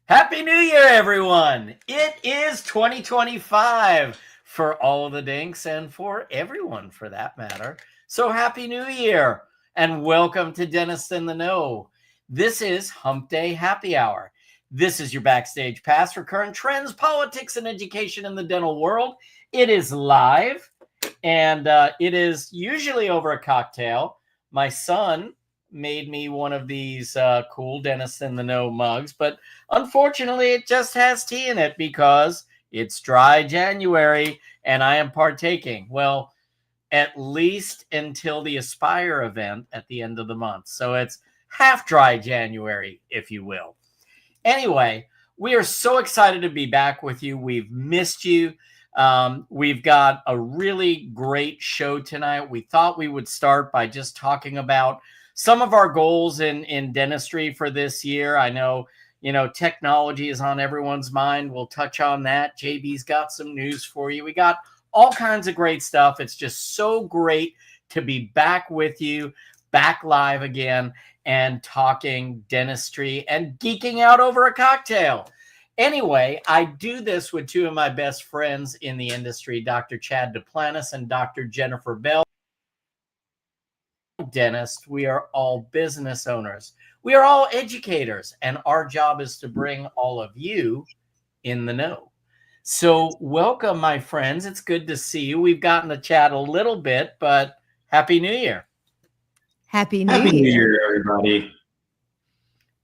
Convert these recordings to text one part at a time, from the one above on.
Happy New Year, everyone! It is 2025 for all the dinks and for everyone for that matter. So Happy New Year and welcome to Dentist in the Know. This is Humpday Happy Hour. This is your backstage pass for current trends, politics, and education in the dental world. It is live and it is usually over a cocktail. My son made me one of these cool Dentist in the Know mugs, but unfortunately it just has tea in it because it's dry January and I am partaking. Well, at least until the Aspire event at the end of the month. So it's half dry January, if you will. Anyway, we are so excited to be back with you. We've missed you. We've got a really great show tonight. We thought we would start by just talking about some of our goals in dentistry for this year. I know, technology is on everyone's mind. We'll touch on that. JB's got some news for you. We got all kinds of great stuff. It's just so great to be back with you, back live again, and talking dentistry and geeking out over a cocktail. Anyway, I do this with two of my best friends in the industry, Dr. Chad Duplantis and Dr. Jennifer Bell. Dentist, we are all business owners. We are all educators, and our job is to bring all of you in the know. So welcome, my friends. It's good to see you. We've gotten to chat a little bit, but Happy New Year. Happy New Year, everybody.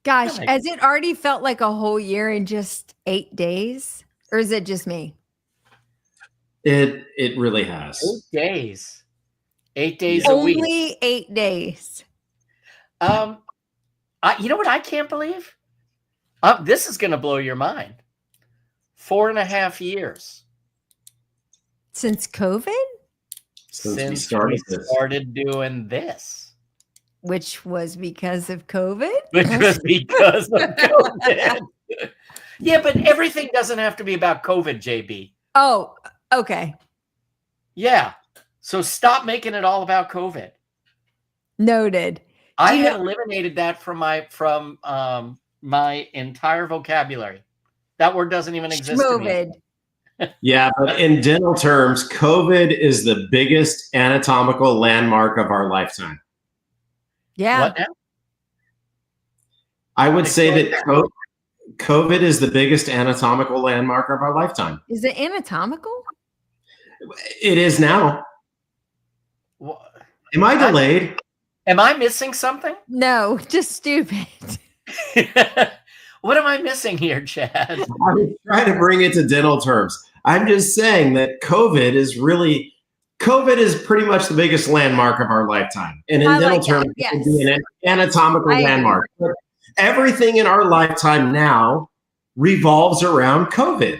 Gosh, has it already felt like a whole year in just 8 days? Or is it just me? It really has. 8 days. 8 days a week. Only 8 days. You know what I can't believe? This is going to blow your mind. 4.5 years. Since COVID? Since we started doing this. Which was because of COVID? Which was because of COVID. Yeah, but everything doesn't have to be about COVID, JB. Oh, okay. Yeah. So stop making it all about COVID. Noted. I had eliminated that from my entire vocabulary. That word doesn't even exist to me. Yeah, but in dental terms, COVID is the biggest anatomical landmark of our lifetime. Yeah. What now? I would say that COVID is the biggest anatomical landmark of our lifetime. Is it anatomical? It is now. Am I delayed? Am I missing something? No, just stupid. What am I missing here, Chad? I was trying to bring it to dental terms. I'm just saying that COVID is pretty much the biggest landmark of our lifetime. And in dental terms, it would be an anatomical landmark. But everything in our lifetime now revolves around COVID.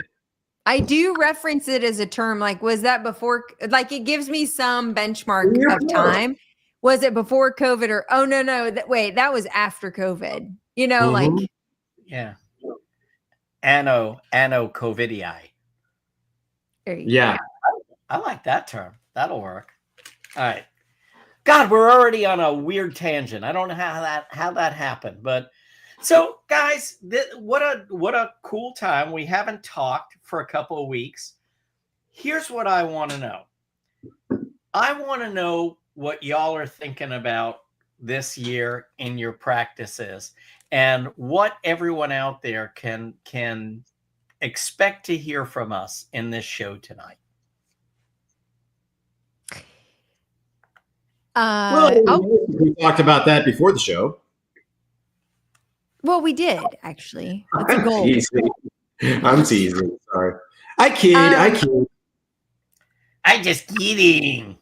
I do reference it as a term. Like, was that before? Like, it gives me some benchmark of time. Was it before COVID or, oh, no. Wait, that was after COVID. Like. Yeah. Anno COVIDii. Yeah. I like that term. That'll work. All right. God, we're already on a weird tangent. I don't know how that happened, but so guys, what a cool time. We haven't talked for a couple of weeks. Here's what I want to know. I want to know what y'all are thinking about this year in your practices and what everyone out there can expect to hear from us in this show tonight. We talked about that before the show. Well, we did, actually. That's a goal. I'm teasing. Sorry. I kid. I just kidding.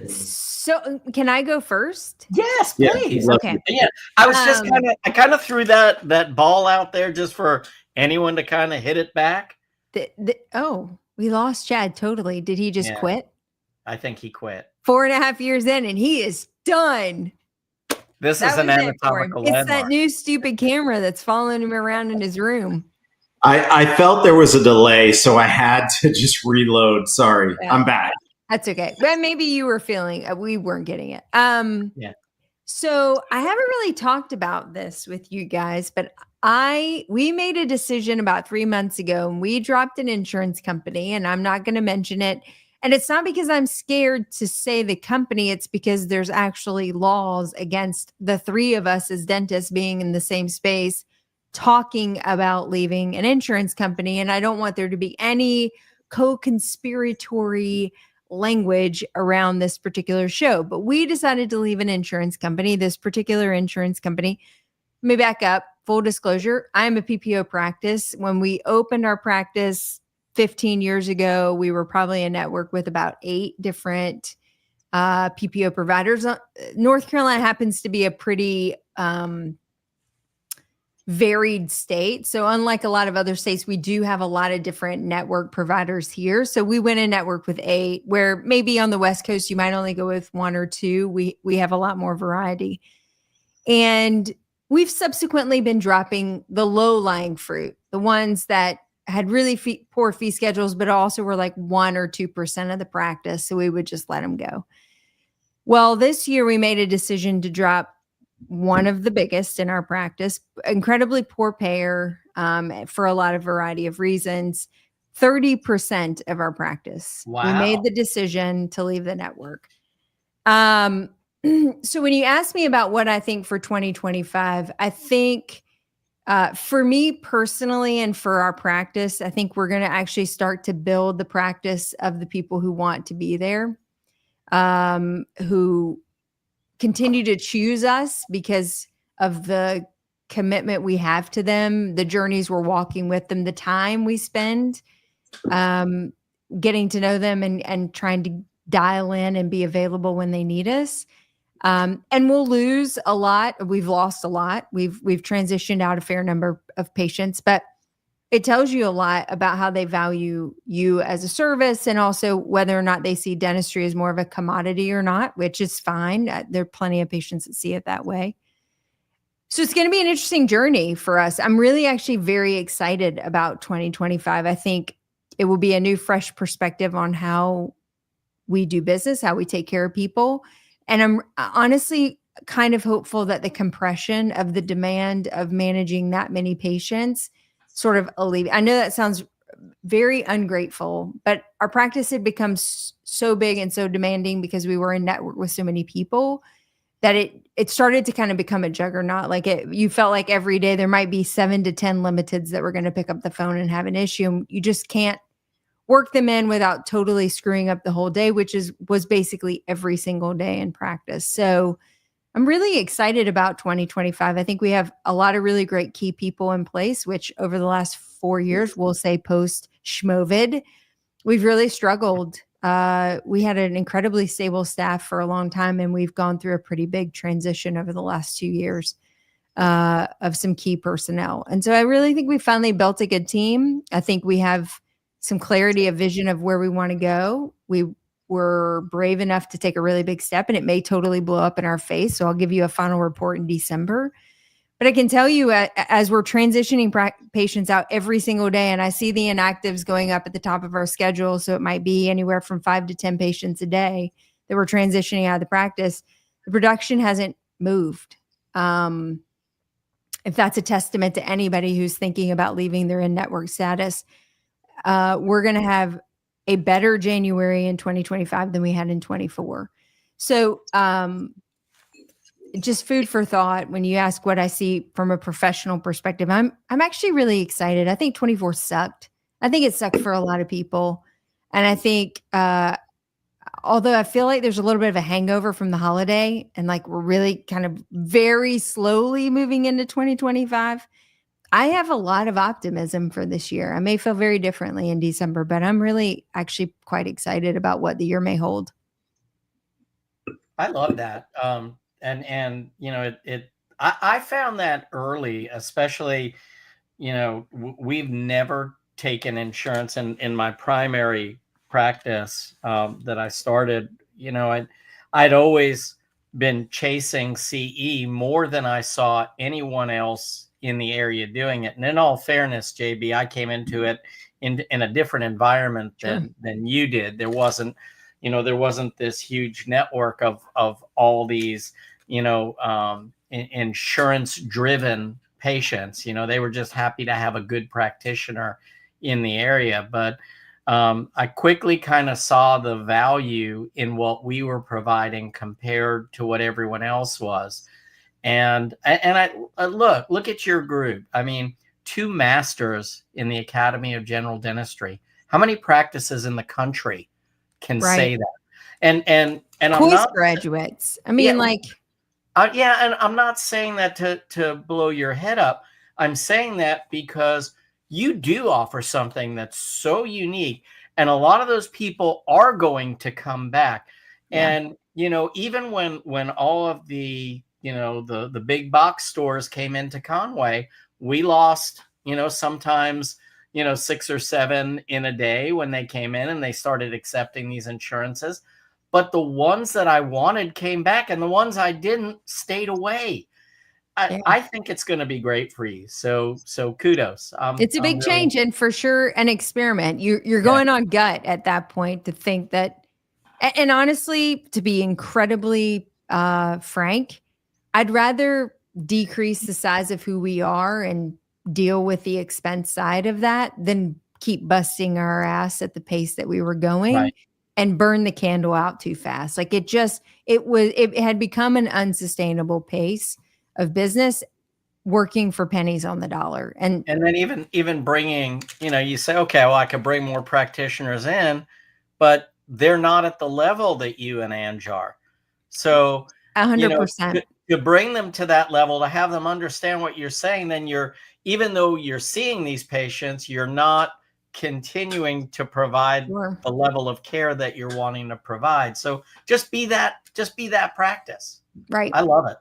So can I go first? Yes, please. Yeah, okay. Yeah. I was just I kind of threw that ball out there just for anyone to kind of hit it back. We lost Chad totally. Did he just quit? I think he quit. 4.5 years in and he is done. This is an anatomical landmark. It's that new stupid camera that's following him around in his room. I felt there was a delay, so I had to just reload. Sorry. Yeah. I'm back. That's okay. But maybe you were feeling we weren't getting it. Yeah. So I haven't really talked about this with you guys, but we made a decision about 3 months ago, and we dropped an insurance company, and I'm not going to mention it. And it's not because I'm scared to say the company, it's because there's actually laws against the three of us as dentists being in the same space talking about leaving an insurance company. And I don't want there to be any co-conspiratory language around this particular show. But we decided to leave an insurance company, this particular insurance company. Let me back up. Full disclosure, I'm a PPO practice. When we opened our practice 15 years ago, we were probably a network with about 8 different PPO providers. North Carolina happens to be a pretty varied state. So unlike a lot of other states, we do have a lot of different network providers here. So we went in network with 8, where maybe on the West Coast, you might only go with 1 or 2. We have a lot more variety. And we've subsequently been dropping the low-lying fruit, the ones that had really poor fee schedules, but also were like 1 or 2% of the practice. So we would just let them go. Well, this year we made a decision to drop one of the biggest in our practice, incredibly poor payer for a lot of variety of reasons, 30% of our practice. Wow. We made the decision to leave the network. So when you ask me about what I think for 2025, I think for me personally and for our practice, I think we're going to actually start to build the practice of the people who want to be there, who continue to choose us because of the commitment we have to them, the journeys we're walking with them, the time we spend getting to know them and trying to dial in and be available when they need us. And we'll lose a lot. We've lost a lot. We've transitioned out a fair number of patients, but it tells you a lot about how they value you as a service, and also whether or not they see dentistry as more of a commodity or not, which is fine. There are plenty of patients that see it that way. So it's going to be an interesting journey for us. I'm really actually very excited about 2025. I think it will be a new, fresh perspective on how we do business, how we take care of people. And I'm honestly kind of hopeful that the compression of the demand of managing that many patients sort of alleviate. I know that sounds very ungrateful, but our practice had become so big and so demanding because we were in network with so many people that it started to kind of become a juggernaut. Like you felt like every day there might be 7 to 10 limiteds that were going to pick up the phone and have an issue. And you just can't work them in without totally screwing up the whole day, which was basically every single day in practice. So I'm really excited about 2025. I think we have a lot of really great key people in place, which over the last 4 years, we'll say post Schmovid, we've really struggled. We had an incredibly stable staff for a long time, and we've gone through a pretty big transition over the last 2 years of some key personnel. And so I really think we finally built a good team. I think we have some clarity of vision of where we want to go. We were brave enough to take a really big step, and it may totally blow up in our face. So I'll give you a final report in December. But I can tell you, as we're transitioning patients out every single day, and I see the inactives going up at the top of our schedule, so it might be anywhere from 5 to 10 patients a day that we're transitioning out of the practice, the production hasn't moved. If that's a testament to anybody who's thinking about leaving their in-network status, we're going to have a better January in 2025 than we had in 24. So just food for thought. When you ask what I see from a professional perspective, I'm actually really excited. I think 24 sucked. I think it sucked for a lot of people. And I think, although I feel like there's a little bit of a hangover from the holiday, and like we're really kind of very slowly moving into 2025, I have a lot of optimism for this year. I may feel very differently in December, but I'm really actually quite excited about what the year may hold. I love that. And you know, I found that early, especially, you know, we've never taken insurance in my primary practice that I started. You know, I'd always been chasing CE more than I saw anyone else in the area doing it. And in all fairness, JB, I came into it in a different environment than you did. There wasn't this huge network of all these, insurance driven patients. They were just happy to have a good practitioner in the area. But I quickly kind of saw the value in what we were providing compared to what everyone else was. And I look at your group. I mean, 2 masters in the Academy of General Dentistry. How many practices in the country can say that? And I'm not graduates. I mean, and I'm not saying that to blow your head up. I'm saying that because you do offer something that's so unique, and a lot of those people are going to come back. Yeah. And even when all of the the big box stores came into Conway, we lost sometimes 6 or 7 in a day when they came in and they started accepting these insurances. But the ones that I wanted came back, and the ones I didn't stayed away. I think it's going to be great for you. So kudos. It's a big change, and for sure an experiment. You're going on gut at that point to think that, and honestly, to be incredibly frank, I'd rather decrease the size of who we are and deal with the expense side of that than keep busting our ass at the pace that we were going and burn the candle out too fast. Like it had become an unsustainable pace of business, working for pennies on the dollar. And then even bringing, you say, okay, well, I could bring more practitioners in, but they're not at the level that you and Ange are. So 100%. To bring them to that level, to have them understand what you're saying, then even though you're seeing these patients, you're not continuing to provide the level of care that you're wanting to provide. So just be that practice. Right. I love it.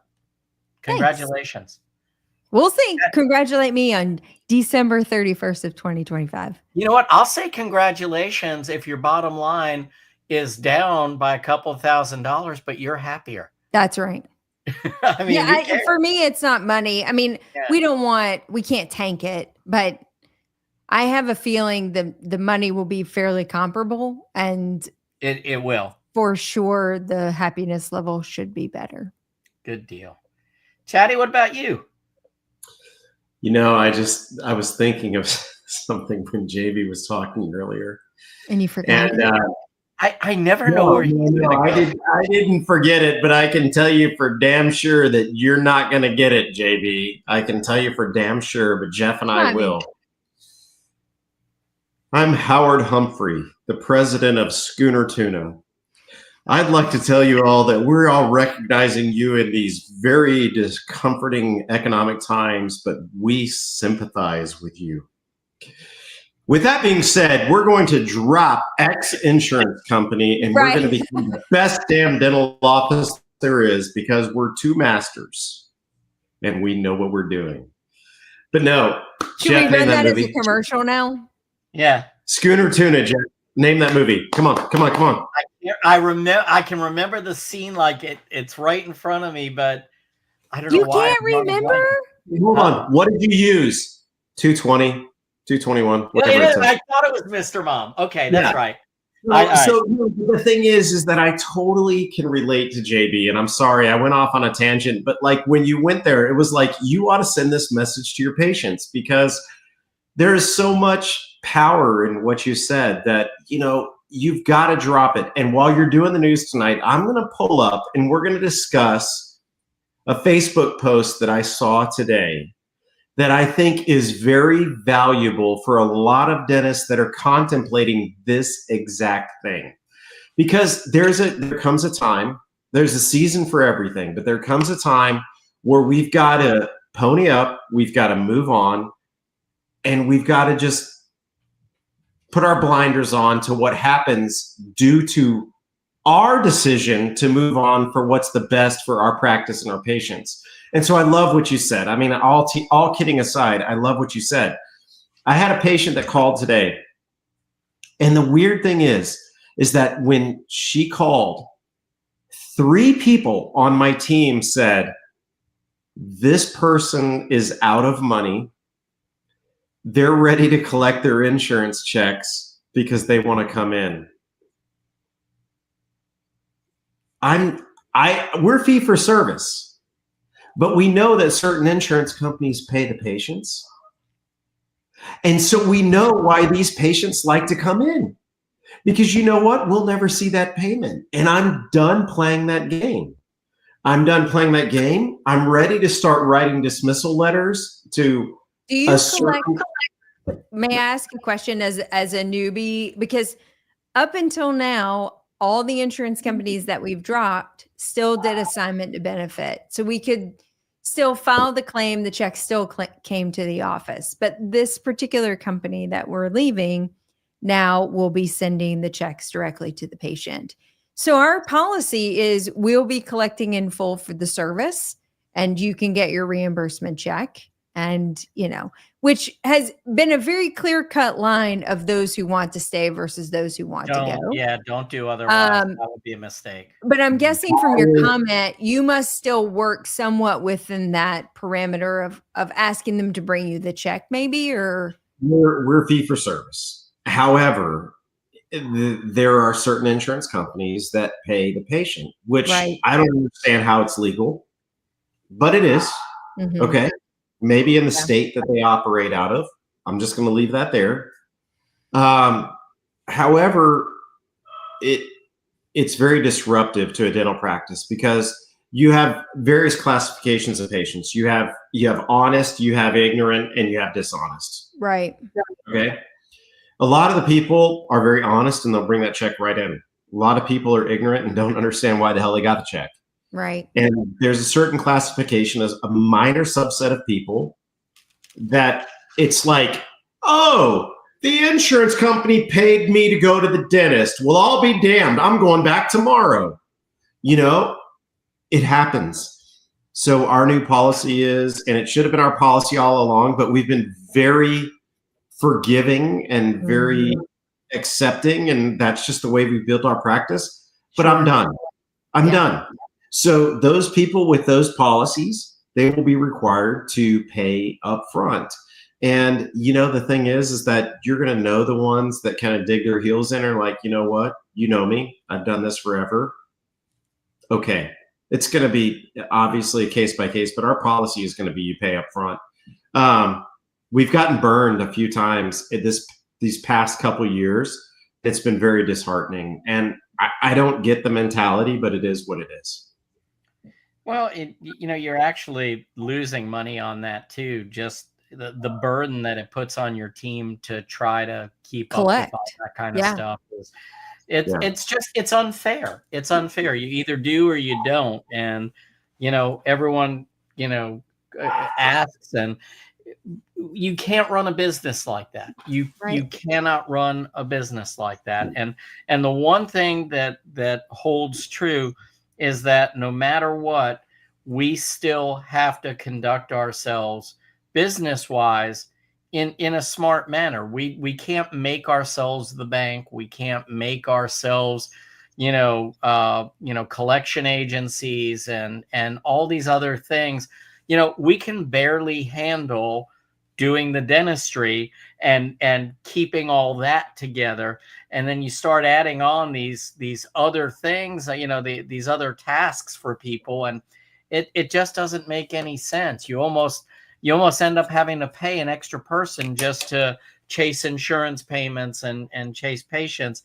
Congratulations. Thanks. We'll see. Congratulate me on December 31st of 2025. You know what? I'll say congratulations if your bottom line is down by a couple of $1,000s, but you're happier. That's right. I mean, for me, it's not money. I mean, we can't tank it, but I have a feeling the money will be fairly comparable, and it will. For sure, the happiness level should be better. Good deal. Chatty, what about you? I was thinking of something when JB was talking earlier. And you forgot. And I never know where he's going to go. I didn't forget it, but I can tell you for damn sure that you're not going to get it, JB. I can tell you for damn sure, but Jeff and I will. I'm Howard Humphrey, the president of Schooner Tuna. I'd like to tell you all that we're all recognizing you in these very discomforting economic times, but we sympathize with you. With that being said, we're going to drop X insurance company and we're going to become the best damn dental office there is because we're 2 masters and we know what we're doing. But no. Should we run that as a commercial now? Yeah. Schooner Tuna, Jeff. Name that movie. Come on. I can remember the scene like it's right in front of me, but I don't know why. You can't remember? Hold on. What did you use? 220, 221. Whatever it is. I thought it was Mr. Mom. Okay, that's right. So the thing is that I totally can relate to JB, and I'm sorry I went off on a tangent, but like when you went there, it was like you ought to send this message to your patients because there is so much power in what you said that you've got to drop it. And while you're doing the news tonight, I'm going to pull up and we're going to discuss a Facebook post that I saw today that I think is very valuable for a lot of dentists that are contemplating this exact thing. Because there comes a time, there's a season for everything, but there comes a time where we've got to pony up, we've got to move on, and we've got to just put our blinders on to what happens due to our decision to move on for what's the best for our practice and our patients. And so I love what you said. I mean, all kidding aside, I love what you said. I had a patient that called today. And the weird thing is that when she called, 3 people on my team said, this person is out of money. They're ready to collect their insurance checks because they want to come in. we're fee for service, but we know that certain insurance companies pay the patients. And so we know why these patients like to come in, because you know what? We'll never see that payment. And I'm done playing that game. I'm ready to start writing dismissal letters to Do you collect? May I ask a question as a newbie? Because up until now, all the insurance companies that we've dropped still did assignment to benefit. So we could still file the claim. The check still came to the office. But this particular company that we're leaving now will be sending the checks directly to the patient. So our policy is we'll be collecting in full for the service, and you can get your reimbursement check. And, which has been a very clear-cut line of those who want to stay versus those who want to go. Yeah, don't do otherwise. That would be a mistake. But I'm guessing from your comment, you must still work somewhat within that parameter of asking them to bring you the check, maybe, or we're fee for service. However, there are certain insurance companies that pay the patient, which I don't understand how it's legal, but it is. Mm-hmm. Okay. Maybe in the state that they operate out of. I'm just going to leave that there. However, it's very disruptive to a dental practice because you have various classifications of patients. You have honest, you have ignorant, and you have dishonest. Right. Okay. A lot of the people are very honest and they'll bring that check right in. A lot of people are ignorant and don't understand why the hell they got the check. Right. And there's a certain classification as a minor subset of people that it's like, oh, the insurance company paid me to go to the dentist. Well, I'll be damned. I'm going back tomorrow. It happens. So our new policy is, and it should have been our policy all along, but we've been very forgiving and very accepting. And that's just the way we built our practice. But I'm done. I'm done. So those people with those policies, they will be required to pay up front. And, the thing is that you're going to know the ones that kind of dig their heels in are like, you know what? You know me. I've done this forever. Okay. It's going to be obviously a case by case, but our policy is going to be you pay up front. We've gotten burned a few times these past couple years. It's been very disheartening. And I don't get the mentality, but it is what it is. Well, you're actually losing money on that too. Just the burden that it puts on your team to try to keep up with all that kind of stuff it's unfair. It's unfair. You either do or you don't. And, everyone, asks, and you can't run a business like that. You cannot run a business like that. And the one thing that holds true is that no matter what, we still have to conduct ourselves business-wise in a smart manner. We can't make ourselves the bank. We can't make ourselves, collection agencies and all these other things. We can barely handle doing the dentistry and keeping all that together. And then you start adding on these other things, these other tasks for people. And it just doesn't make any sense. You almost end up having to pay an extra person just to chase insurance payments and chase patients.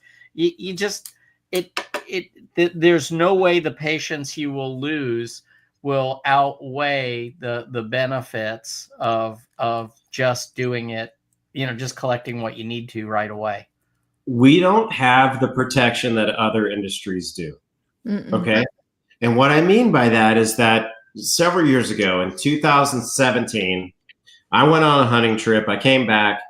There's no way the patients you will lose will outweigh the benefits of just doing it, just collecting what you need to right away. We don't have the protection that other industries do. Mm-mm. Okay. And what I mean by that is that several years ago in 2017, I went on a hunting trip. I came back.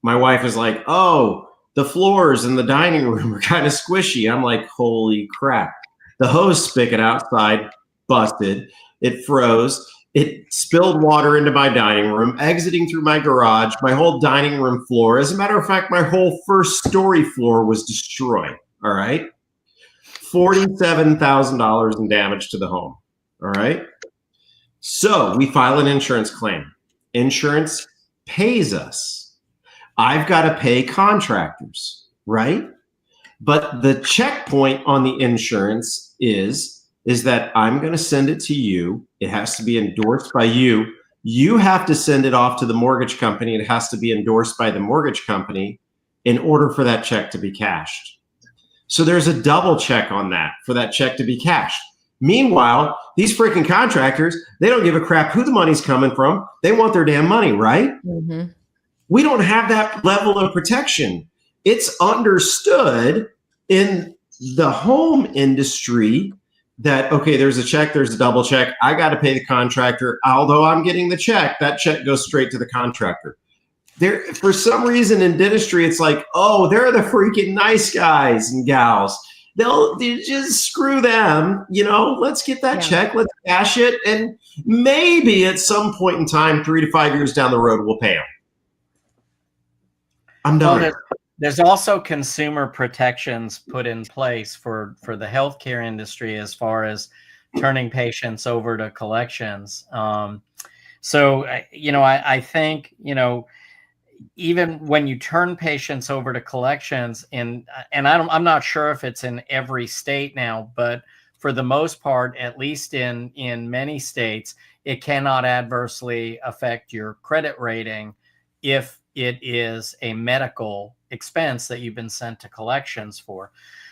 My wife was like, oh, the floors in the dining room are kind of squishy. I'm like, holy crap. The hose spigot outside busted. It froze. It spilled water into my dining room, exiting through my garage, my whole dining room floor. As a matter of fact, my whole first story floor was destroyed. All right. $47,000 in damage to the home. All right. So we file an insurance claim. Insurance pays us. I've got to pay contractors, right? But the checkpoint on the insurance is is that I'm going to send it to you. It has to be endorsed by you. You have to send it off to the mortgage company. It has to be endorsed by the mortgage company in order for that check to be cashed. So there's a double check on that for that check to be cashed. Meanwhile, these freaking contractors, they don't give a crap who the money's coming from. They want their damn money, right? Mm-hmm. We don't have that level of protection. It's understood in the home industry that, okay, there's a check, there's a double check. I got to pay the contractor. Although I'm getting the check, that check goes straight to the contractor. There, for some reason in dentistry, it's like, oh, they're the freaking nice guys and gals. They just screw them, let's get that check, let's cash it. And maybe at some point in time, 3 to 5 years down the road, we'll pay them. I'm done. Well, there's also consumer protections put in place for the healthcare industry as far as turning patients over to collections. So, I think, even when you turn patients over to collections, and I'm not sure if it's in every state now, but for the most part, at least in many states, it cannot adversely affect your credit rating if it is a medical expense that you've been sent to collections for.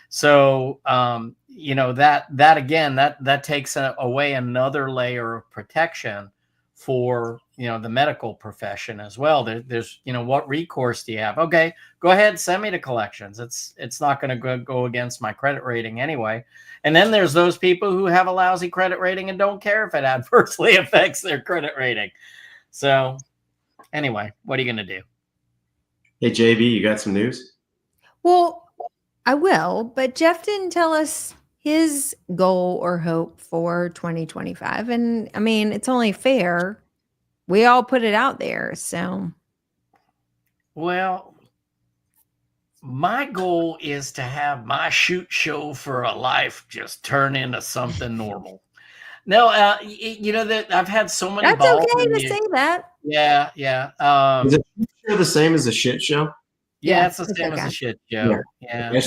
So, that again, that takes away another layer of protection for, the medical profession as well. There's, what recourse do you have? Okay, go ahead, send me to collections. It's not going to go against my credit rating anyway. And then there's those people who have a lousy credit rating and don't care if it adversely affects their credit rating. So anyway, what are you going to do? Hey, JB, you got some news? Well, I will, but Jeff didn't tell us his goal or hope for 2025. And I mean, it's only fair. We all put it out there. So, well, my goal is to have my shoot show for a life just turn into something normal. No, that I've had so many. That's balls okay to say that. Yeah. Is it the same as a shit show? Yeah, it's the same as a shit show. Yeah. I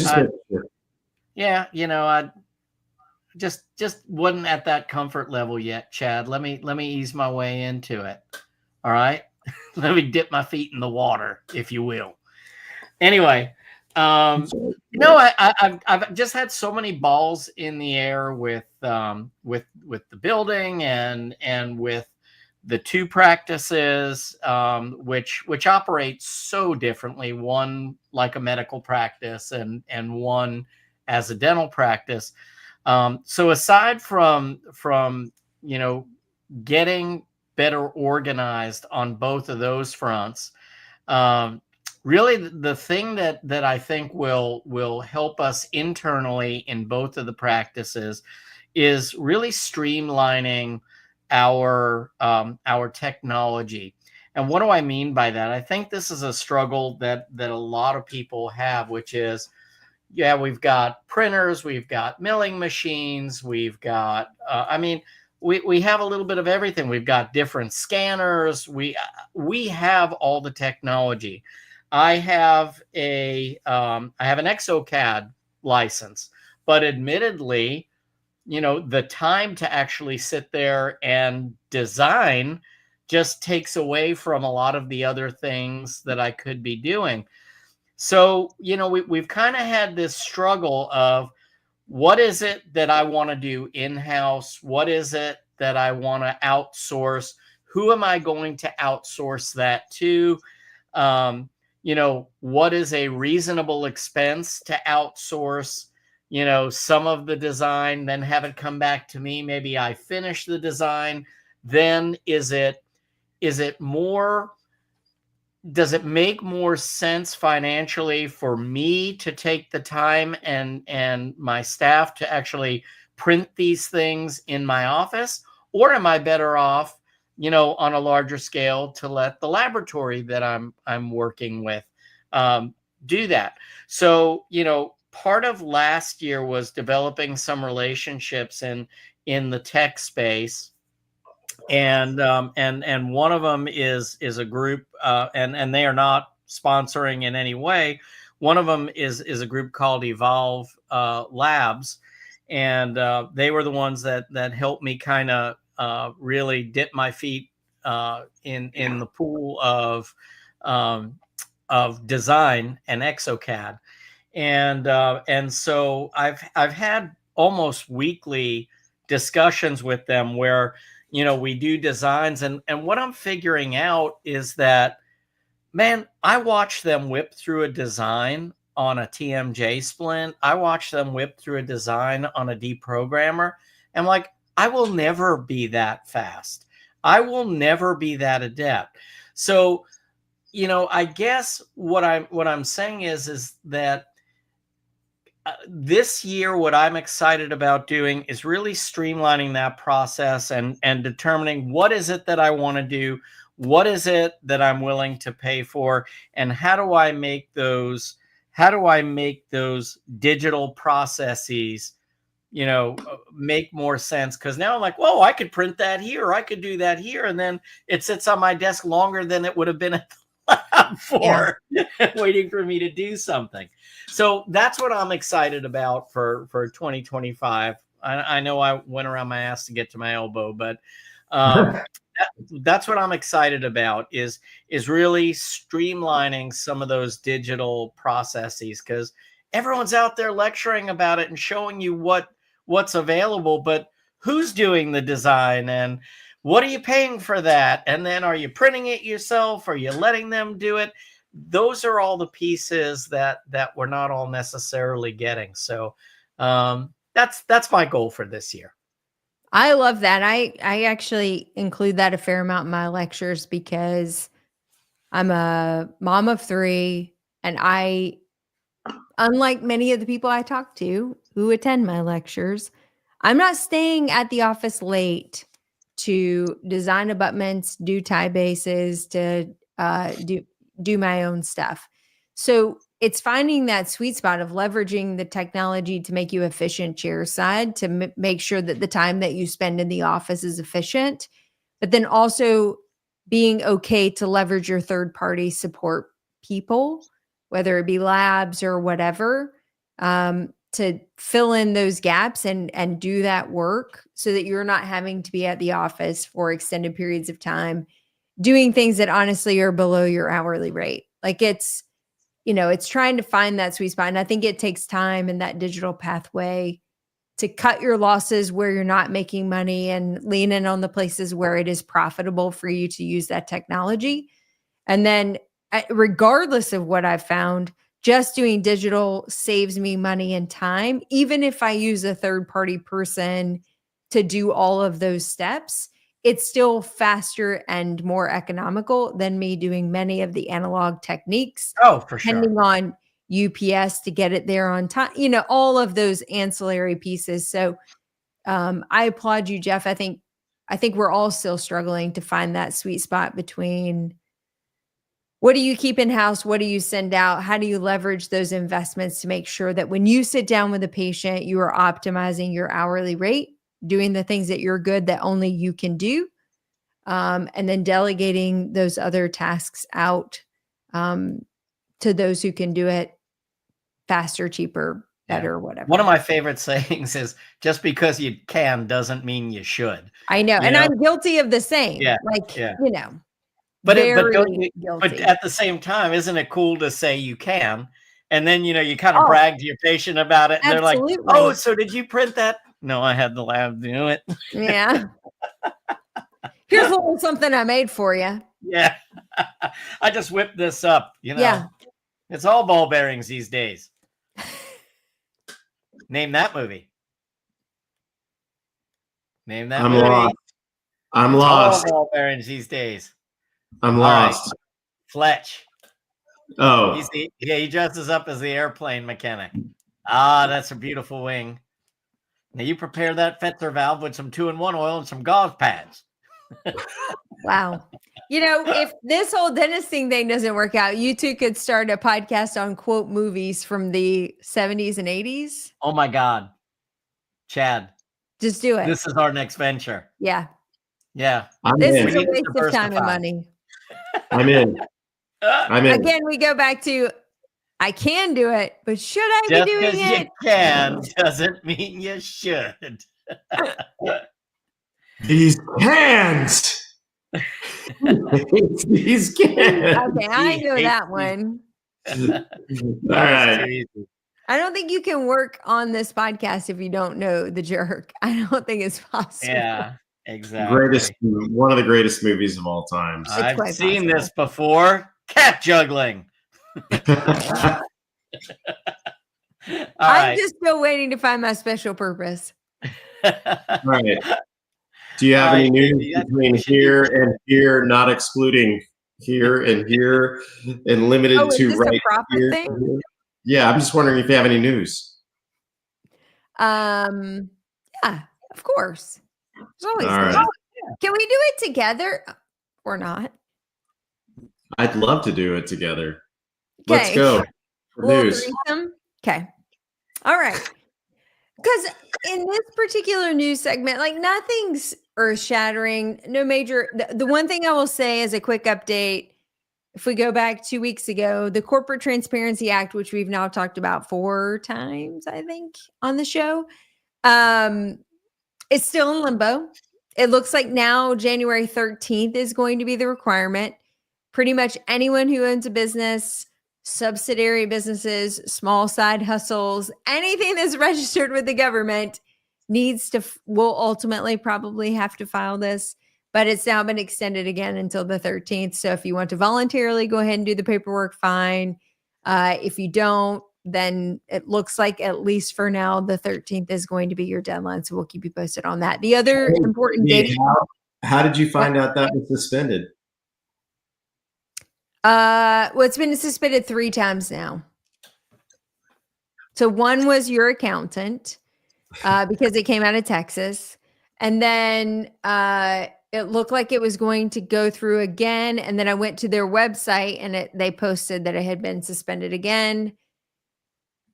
just wasn't at that comfort level yet, Chad. Let me ease my way into it. All right. Let me dip my feet in the water, if you will. Anyway, I've just had so many balls in the air with the building and with the two practices, which operate so differently, one like a medical practice and one as a dental practice. So aside from getting better organized on both of those fronts, really the thing that I think will help us internally in both of the practices is really streamlining our technology. And what do I mean by that? I think this is a struggle that a lot of people have, which is, we've got printers, we've got milling machines, we've got, we have a little bit of everything. We've got different scanners. We have all the technology. I have an ExoCAD license, but admittedly, the time to actually sit there and design just takes away from a lot of the other things that I could be doing. So, we've kind of had this struggle of what is it that I want to do in-house? What is it that I want to outsource? Who am I going to outsource that to? What is a reasonable expense to outsource, some of the design, then have it come back to me. Maybe I finish the design. Then does it make more sense financially for me to take the time and my staff to actually print these things in my office? Or am I better off, on a larger scale to let the laboratory that I'm working with do that? So, part of last year was developing some relationships in the tech space. And one of them is a group, and they are not sponsoring in any way. One of them is a group called Evolve Labs, and they were the ones that helped me kind of really dip my feet in the pool of design and ExoCAD. And so I've had almost weekly discussions with them where, we do designs, and what I'm figuring out is that, man, I watch them whip through a design on a TMJ splint. I watch them whip through a design on a deprogrammer. And like, I will never be that fast. I will never be that adept. So, I guess what I'm saying is that this year, what I'm excited about doing is really streamlining that process and determining what is it that I want to do, what is it that I'm willing to pay for, and how do I make those digital processes, make more sense? Because now I'm like, whoa, I could print that here, or I could do that here, and then it sits on my desk longer than it would have been at the lab for, waiting for me to do something. So that's what I'm excited about for 2025. I know I went around my ass to get to my elbow, but that's what I'm excited about is really streamlining some of those digital processes, because everyone's out there lecturing about it and showing you what's available, but who's doing the design, and what are you paying for that? And then are you printing it yourself? Are you letting them do it? Those are all the pieces that we're not all necessarily getting. So that's my goal for this year. I love that. I actually include that a fair amount in my lectures because I'm a mom of 3, and I, unlike many of the people I talk to who attend my lectures, I'm not staying at the office late to design abutments, do tie bases, to do my own stuff. So it's finding that sweet spot of leveraging the technology to make you efficient chairside, to make sure that the time that you spend in the office is efficient, but then also being okay to leverage your third-party support people, whether it be labs or whatever, to fill in those gaps and do that work so that you're not having to be at the office for extended periods of time doing things that honestly are below your hourly rate. Like it's trying to find that sweet spot. And I think it takes time in that digital pathway to cut your losses where you're not making money and lean in on the places where it is profitable for you to use that technology. And then regardless of what I've found, just doing digital saves me money and time. Even if I use a third-party person to do all of those steps, it's still faster and more economical than me doing many of the analog techniques. Oh, for sure. Depending on UPS to get it there on time, all of those ancillary pieces. So I applaud you, Jeff. I think we're all still struggling to find that sweet spot between what do you keep in-house? What do you send out? How do you leverage those investments to make sure that when you sit down with a patient, you are optimizing your hourly rate, doing the things that you're good that only you can do, and then delegating those other tasks out to those who can do it faster, cheaper, better, whatever. One of my favorite sayings is, just because you can doesn't mean you should. I know. And I'm guilty of the same. But at the same time, isn't it cool to say you can? And then, you kind of brag to your patient about it. And absolutely. They're like, oh, so did you print that? No, I had the lab do it. Yeah. Here's a little something I made for you. Yeah. I just whipped this up, Yeah. It's all ball bearings these days. Name that movie. Name that movie. Lost. I'm it's lost. All ball bearings these days. I'm lost. Right. Fletch. Oh. He dresses up as the airplane mechanic. Ah, that's a beautiful wing. Now you prepare that Fetzer valve with some 2-in-1 oil and some gauze pads. Wow. If this whole dentistry thing doesn't work out, you two could start a podcast on quote movies from the 70s and 80s. Oh my God. Chad. Just do it. This is our next venture. Yeah. Yeah. This is a waste of time and money. I'm in. Again, we go back to I can do it, but should I Just be doing because you it? can doesn't mean you should. These cans. These cans. Okay, I know that one. All right. Too easy. I don't think you can work on this podcast if you don't know The Jerk. I don't think it's possible. Yeah, exactly. One of the greatest movies of all time. I've seen this before. Cat juggling. I'm just still waiting to find my special purpose. All right. Do you have any news between here and here, not excluding here and here, and limited to right here? Thing? Yeah, I'm just wondering if you have any news. Yeah, of course. There's always all right. Can we do it together or not? I'd love to do it together. Let's go. News. Okay. All right. Because in this particular news segment, like nothing's earth-shattering, no major. The one thing I will say as a quick update, if we go back 2 weeks ago, the Corporate Transparency Act, which we've now talked about 4 times, I think, on the show, it's still in limbo. It looks like now January 13th is going to be the requirement. Pretty much anyone who owns a business, subsidiary businesses, small side hustles, anything that's registered with the government will ultimately probably have to file this, but it's now been extended again until the 13th. So if you want to voluntarily go ahead and do the paperwork, fine. If you don't, then it looks like at least for now, the 13th is going to be your deadline. So we'll keep you posted on that. The other important date. How did you find out that was suspended? Well, it's been suspended 3 times now. So one was your accountant, because it came out of Texas. And then it looked like it was going to go through again. And then I went to their website and they posted that it had been suspended again.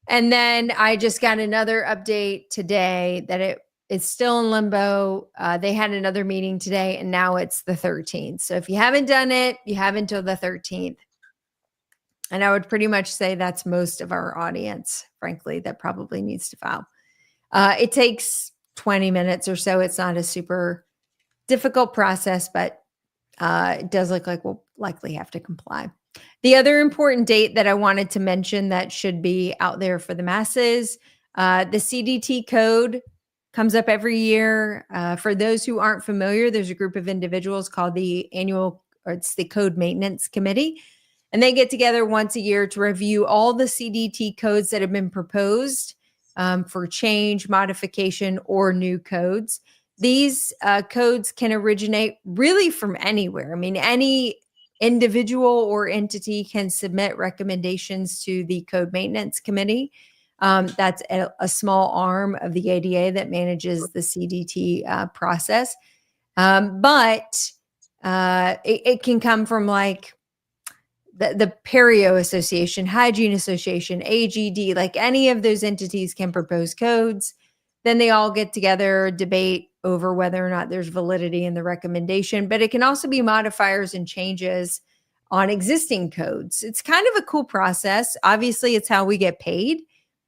And then I just got another update today that it's still in limbo. They had another meeting today and now it's the 13th. So if you haven't done it, you have until the 13th. And I would pretty much say that's most of our audience, frankly, that probably needs to file. It takes 20 minutes or so. It's not a super difficult process, but it does look like we'll likely have to comply. The other important date that I wanted to mention that should be out there for the masses, the CDT code comes up every year. For those who aren't familiar, there's a group of individuals called the Code Maintenance Committee. And they get together once a year to review all the CDT codes that have been proposed for change, modification, or new codes. These codes can originate really from anywhere. I mean, any individual or entity can submit recommendations to the Code Maintenance Committee. That's a small arm of the ADA that manages the CDT process. But it can come from like the Perio Association, Hygiene Association, AGD, like any of those entities can propose codes. Then they all get together, debate over whether or not there's validity in the recommendation, but it can also be modifiers and changes on existing codes. It's kind of a cool process. Obviously, it's how we get paid.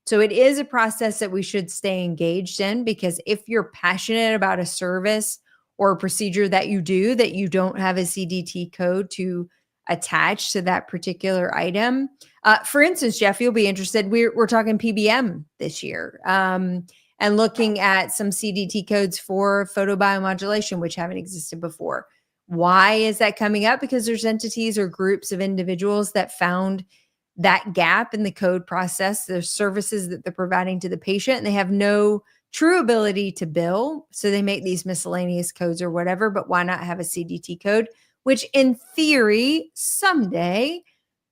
So it is a process that we should stay engaged in, because if you're passionate about a service or a procedure that you don't have a CDT code to attach to that particular item. For instance, Jeff, you'll be interested. We're talking PBM this year. And looking at some CDT codes for photobiomodulation, which haven't existed before. Why is that coming up? Because there's entities or groups of individuals that found that gap in the code process. There's services that they're providing to the patient, and they have no true ability to bill. So they make these miscellaneous codes or whatever, but why not have a CDT code, which in theory, someday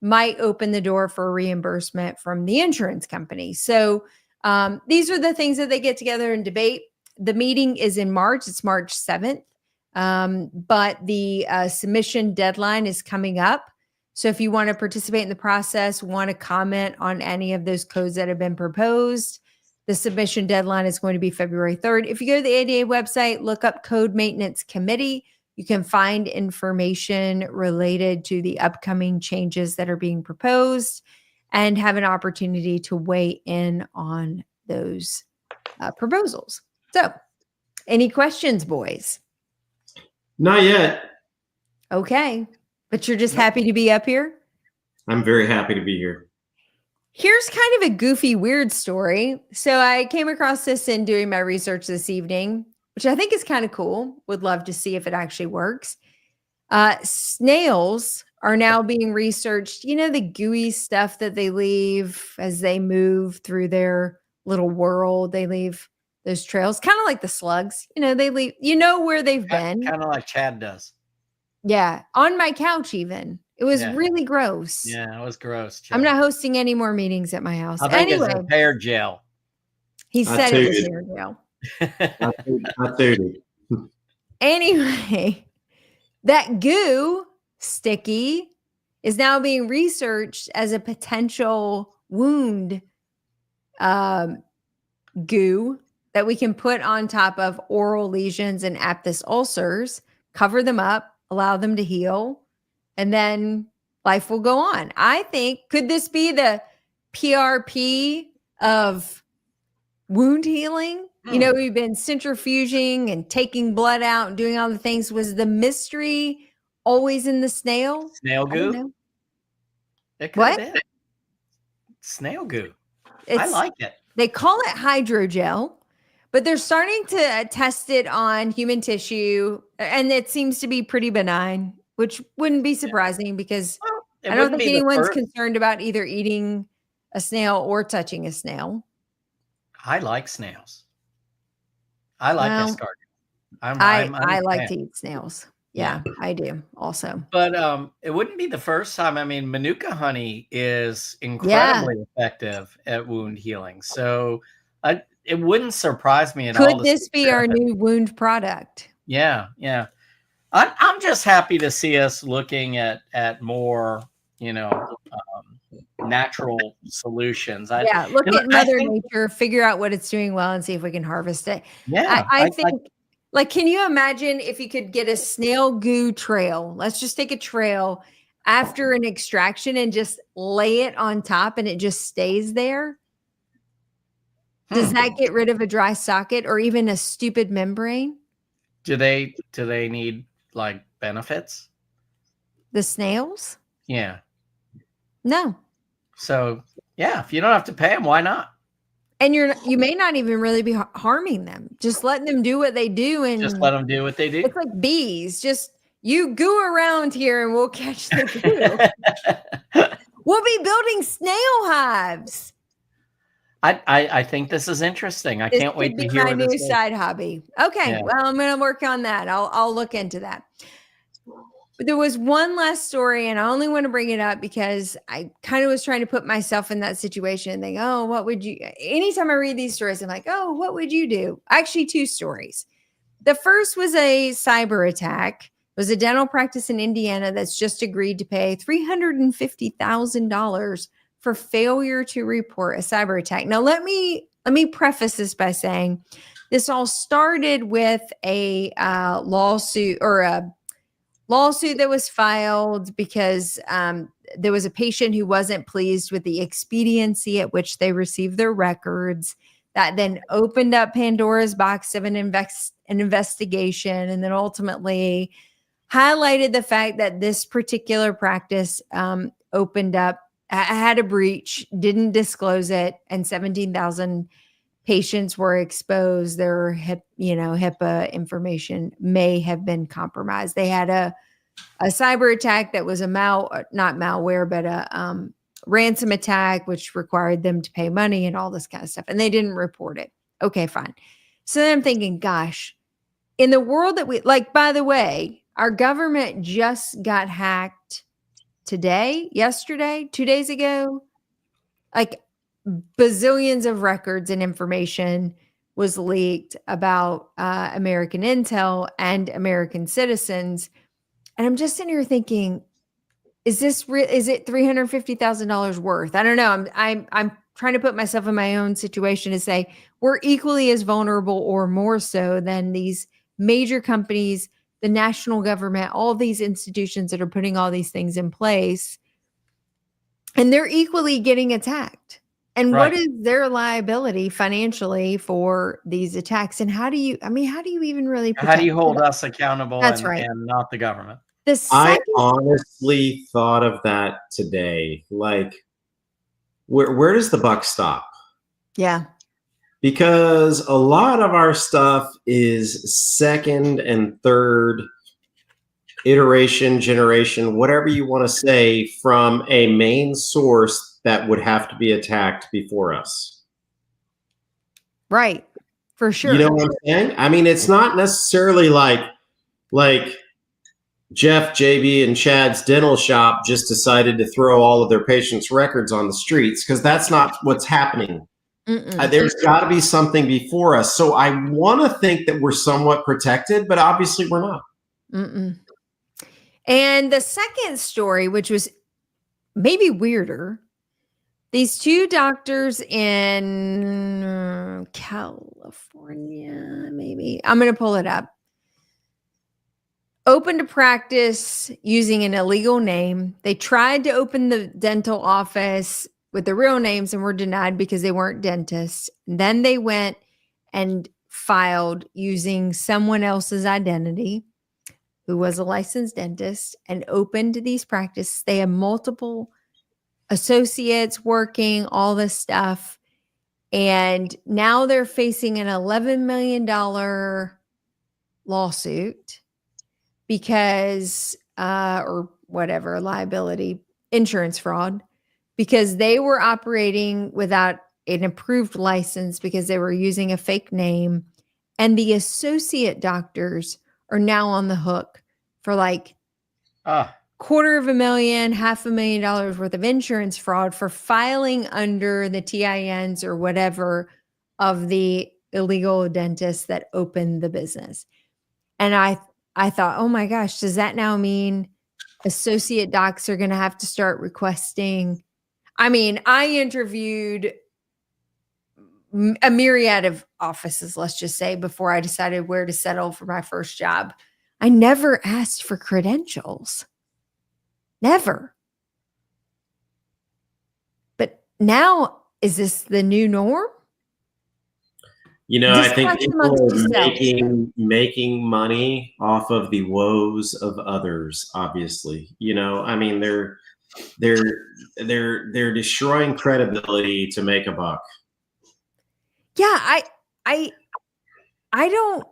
might open the door for reimbursement from the insurance company. So these are the things that they get together and debate. The meeting is in March. It's March 7th. But the submission deadline is coming up. So if you want to participate in the process, want to comment on any of those codes that have been proposed, the submission deadline is going to be February 3rd. If you go to the ADA website, look up Code Maintenance Committee, you can find information related to the upcoming changes that are being proposed. and have an opportunity to weigh in on those proposals. So, any questions, boys? Not yet. Okay. But you're just happy to be up here? I'm very happy to be here. Here's kind of a goofy, weird story. So I came across this in doing my research this evening, which I think is kind of cool. Would love to see if it actually works. Snails are now being researched. You know, the gooey stuff that they leave as they move through their little world. They leave those trails, kind of like the slugs. You know, they leave, you know, where they've been. Kind of like Chad does. Yeah. On my couch, even. It was really gross. Yeah, it was gross. Chad. I'm not hosting any more meetings at my house. I think Anyway, it's a hair gel. He said it was hair gel. Not 30. Anyway, that goo sticky is now being researched as a potential wound goo that we can put on top of oral lesions and aphthous ulcers, cover them up, allow them to heal, and then life will go on. I think, could this be the PRP of wound healing? You know, we've been centrifuging and taking blood out and doing all the things. Was the mystery always in the snail? Snail goo? What? Snail goo. I like it. They call it hydrogel, but they're starting to test it on human tissue, and it seems to be pretty benign, which wouldn't be surprising because I don't think anyone's concerned about either eating a snail or touching a snail. I like snails. I like escargot. I like to eat snails. Yeah, I do also. But it wouldn't be the first time. I mean, Manuka honey is incredibly effective at wound healing. So it wouldn't surprise me at all. Could this be our new wound product? Yeah, yeah. I'm just happy to see us looking at more, natural solutions. Look at Mother Nature, figure out what it's doing well, and see if we can harvest it. Yeah, I think. Like, can you imagine if you could get a snail goo trail? Let's just take a trail after an extraction and just lay it on top and it just stays there. Does that get rid of a dry socket or even a stupid membrane? Do they need like benefits? The snails? Yeah. No. So yeah, if you don't have to pay them, why not? And you may not even really be harming them. Just letting them do what they do. And just let them do what they do. It's like bees. Just you goo around here and we'll catch the goo. We'll be building snail hives. I think this is interesting. I can't wait to hear my new side hobby. Okay. Well, I'm going to work on that. I'll look into that. But there was one last story, and I only want to bring it up because I kind of was trying to put myself in that situation and think, oh, what would you, anytime I read these stories, I'm like, oh, what would you do? Actually, two stories. The first was a cyber attack. It was a dental practice in Indiana that's just agreed to pay $350,000 for failure to report a cyber attack. Now, let me preface this by saying this all started with a lawsuit that was filed because there was a patient who wasn't pleased with the expediency at which they received their records. That then opened up Pandora's box of an investigation, and then ultimately highlighted the fact that this particular practice had a breach, didn't disclose it, and 17,000 patients were exposed. Their HIPAA information may have been compromised. They had a cyber attack that was not malware, but a ransom attack, which required them to pay money and all this kind of stuff. And they didn't report it. Okay, fine. So then I'm thinking, gosh, in the world that by the way, our government just got hacked yesterday, 2 days ago. Like, bazillions of records and information was leaked about American intel and American citizens. And I'm just sitting here thinking, is it $350,000 worth? I don't know. I'm trying to put myself in my own situation to say we're equally as vulnerable or more so than these major companies, the national government, all these institutions that are putting all these things in place. And they're equally getting attacked. And Right. what is their liability financially for these attacks? And how do you even really protect? How do you hold us accountable That's right. and not the government? I honestly thought of that today. Like, where does the buck stop? Yeah. Because a lot of our stuff is second and third iteration, generation, whatever you want to say, from a main source that would have to be attacked before us. Right. For sure. You know what I'm saying? I mean, it's not necessarily like Jeff, JB, and Chad's dental shop just decided to throw all of their patients' records on the streets, because that's not what's happening. There's got to be something before us. So I want to think that we're somewhat protected, but obviously we're not. And the second story, which was maybe weirder, these two doctors in California, maybe, I'm going to pull it up, opened a practice using an illegal name. They tried to open the dental office with the real names and were denied because they weren't dentists. And then they went and filed using someone else's identity, who was a licensed dentist, and opened these practices. They have multiple associates working, all this stuff. And now they're facing an $11 million lawsuit because, or whatever, liability, insurance fraud, because they were operating without an approved license because they were using a fake name. And the associate doctors are now on the hook for like $250,000, $500,000 worth of insurance fraud for filing under the TINs or whatever of the illegal dentists that opened the business. And I thought, oh my gosh, does that now mean associate docs are going to have to start requesting? I mean, I interviewed a myriad of offices, let's just say, before I decided where to settle for my first job. I never asked for credentials. Never. But now, is this the new norm? You know, I think people are making money off of the woes of others, obviously. You know, I mean, they're destroying credibility to make a buck. Yeah, I don't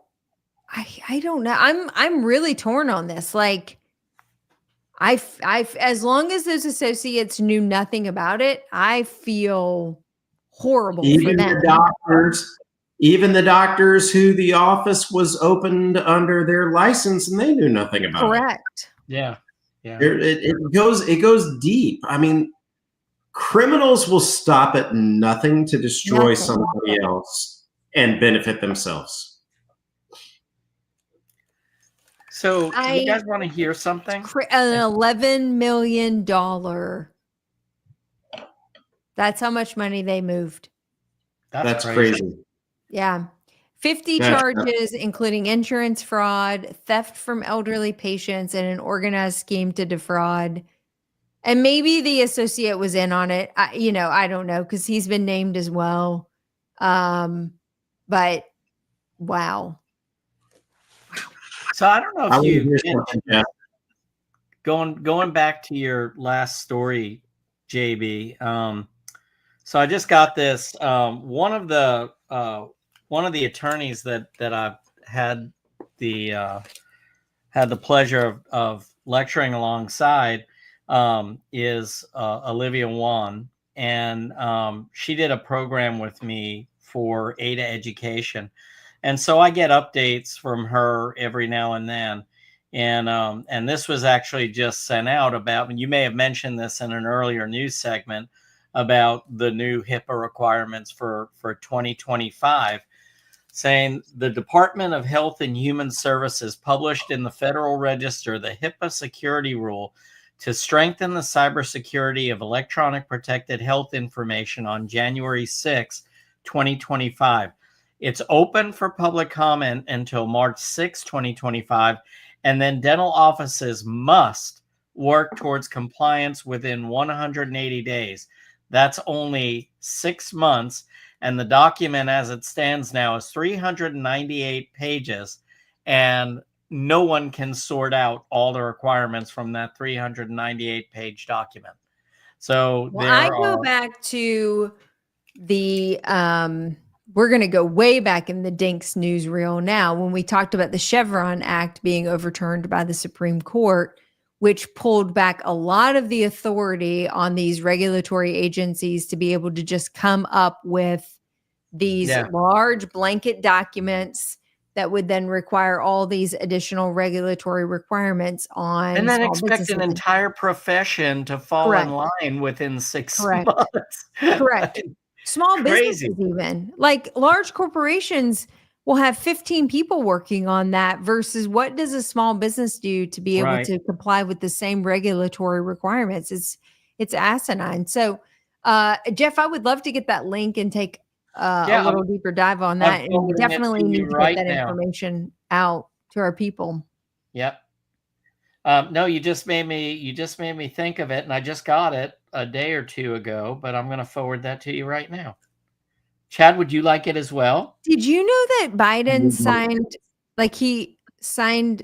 know. I'm really torn on this. Like, I as long as those associates knew nothing about it, I feel horrible for them. Even the doctors who the office was opened under their license and they knew nothing about it. Correct. Yeah. It goes deep. I mean, criminals will stop at nothing to destroy somebody else and benefit themselves. So you guys want to hear something? An $11 million. That's how much money they moved. That's crazy. Yeah. 50 charges, including insurance fraud, theft from elderly patients, and an organized scheme to defraud. And maybe the associate was in on it. I don't know, because he's been named as well. But wow. So I don't know if you going back to your last story, JB. So I just got this. One of the attorneys that I've had the pleasure of lecturing alongside is Olivia Wan, and she did a program with me for ADA education. And so I get updates from her every now and then. And this was actually just sent out about, and you may have mentioned this in an earlier news segment, about the new HIPAA requirements for 2025, saying the Department of Health and Human Services published in the Federal Register the HIPAA security rule to strengthen the cybersecurity of electronic protected health information on January 6, 2025. It's open for public comment until March 6, 2025, and then dental offices must work towards compliance within 180 days. That's only 6 months. And the document as it stands now is 398 pages. And no one can sort out all the requirements from that 398 page document. So I go back to the, we're going to go way back in the DINKs newsreel now when we talked about the Chevron Act being overturned by the Supreme Court, which pulled back a lot of the authority on these regulatory agencies to be able to just come up with these large blanket documents that would then require all these additional regulatory requirements on. And then expect an entire profession to fall in line within 6 months. Correct. Small businesses, even like large corporations, will have 15 people working on that versus what does a small business do to be able to comply with the same regulatory requirements? It's asinine. So, Jeff, I would love to get that link and take a little deeper dive on that, and we definitely need to get that information out to our people. Yep. No, you just made me think of it, and I just got it a day or two ago, but I'm going to forward that to you right now. Chad, would you like it as well? Did you know that Biden signed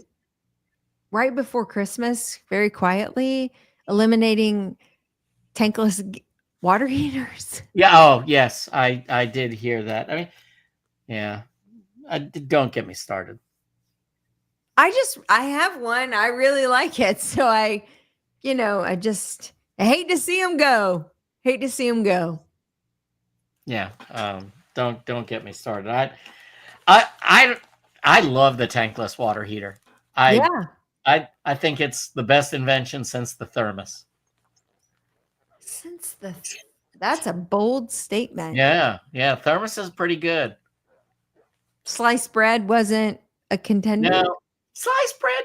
right before Christmas, very quietly, eliminating tankless water heaters? Yeah. Oh, yes. I did hear that. I mean, yeah. Don't get me started. I have one. I really like it. So I hate to see him go. Yeah. Don't get me started. I love the tankless water heater. I think it's the best invention since the thermos. That's a bold statement. Yeah. Thermos is pretty good. Sliced bread wasn't a contender. No. Sliced bread,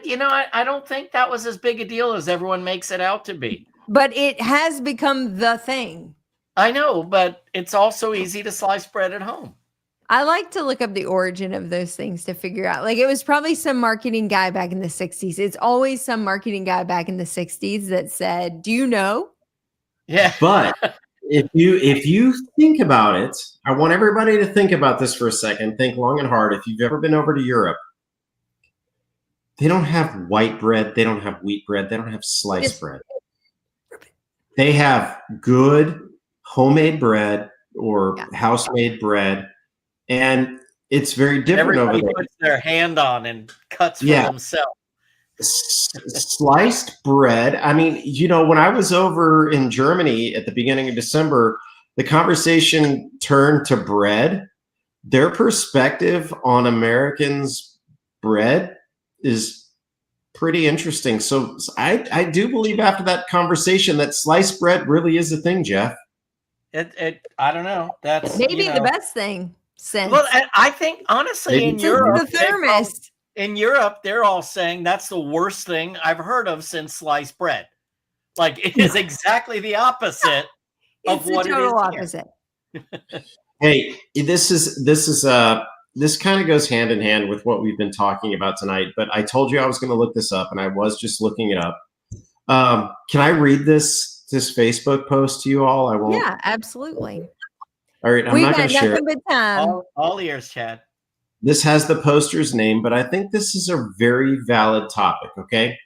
I don't think that was as big a deal as everyone makes it out to be. But it has become the thing. I know, but it's also easy to slice bread at home. I like to look up the origin of those things to figure out. Like, it was probably some marketing guy back in the 60s. It's always some marketing guy back in the 60s that said, "Do you know?" Yeah. But if you think about it, I want everybody to think about this for a second. Think long and hard. If you've ever been over to Europe, they don't have white bread. They don't have wheat bread. They don't have sliced bread. They have good homemade bread or house-made bread, and it's very different over there. Puts their hand on and cuts for themselves. Sliced bread. I mean, when I was over in Germany at the beginning of December, the conversation turned to bread. Their perspective on Americans' bread is pretty interesting. So I do believe after that conversation that sliced bread really is a thing, Jeff. I don't know. That's maybe the best thing since. Well, I think honestly in Europe, the thermos. In Europe, they're all saying that's the worst thing I've heard of since sliced bread. Like, it is exactly the opposite of what it is. Total opposite. Hey, this kind of goes hand in hand with what we've been talking about tonight, but I told you I was going to look this up, and I was just looking it up. Can I read this Facebook post to you all? I won't. Yeah, absolutely. All right, I'm not going to share it. All ears, Chad. This has the poster's name, but I think this is a very valid topic, okay?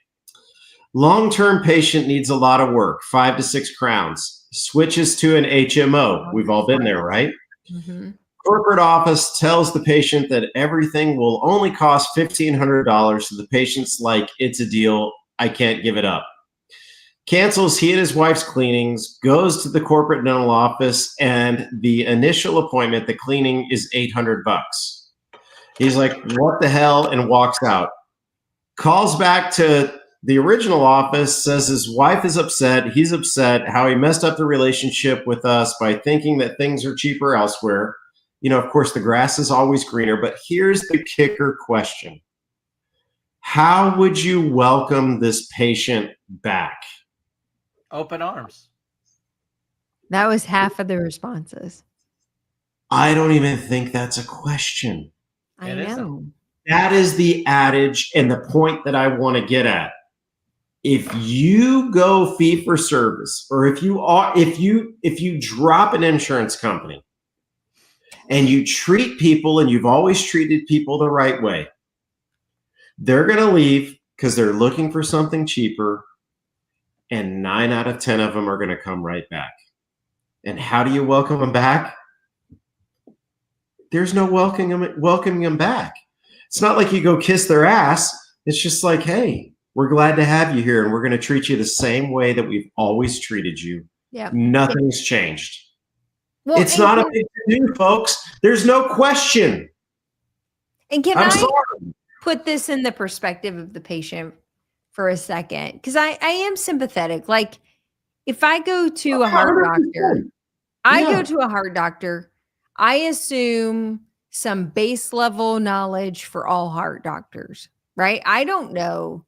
Long-term patient needs a lot of work, 5 to 6 crowns. Switches to an HMO. We've all been there, right? Mm-hmm. Corporate office tells the patient that everything will only cost $1,500, so the patient's like, it's a deal, I can't give it up. Cancels he and his wife's cleanings, goes to the corporate dental office, and the initial appointment, the cleaning, is $800. He's like, what the hell, and walks out. Calls back to the original office, says his wife is upset, he's upset, how he messed up the relationship with us by thinking that things are cheaper elsewhere. Of course, the grass is always greener, but here's the kicker question. How would you welcome this patient back? Open arms. That was half of the responses. I don't even think that's a question. I know. That is the adage and the point that I want to get at. if you go fee for service, or if you drop an insurance company and you treat people and you've always treated people the right way, they're going to leave because they're looking for something cheaper, and 9 out of 10 of them are going to come right back. And how do you welcome them back? There's no welcoming them back. It's not like you go kiss their ass. It's just like, hey, we're glad to have you here, and we're going to treat you the same way that we've always treated you. Yep. Nothing's changed. Well, it's not a big to-do, folks. There's no question. And can I put this in the perspective of the patient for a second? Because I am sympathetic. Like, if I go to a heart doctor, I assume some base level knowledge for all heart doctors, right? I don't know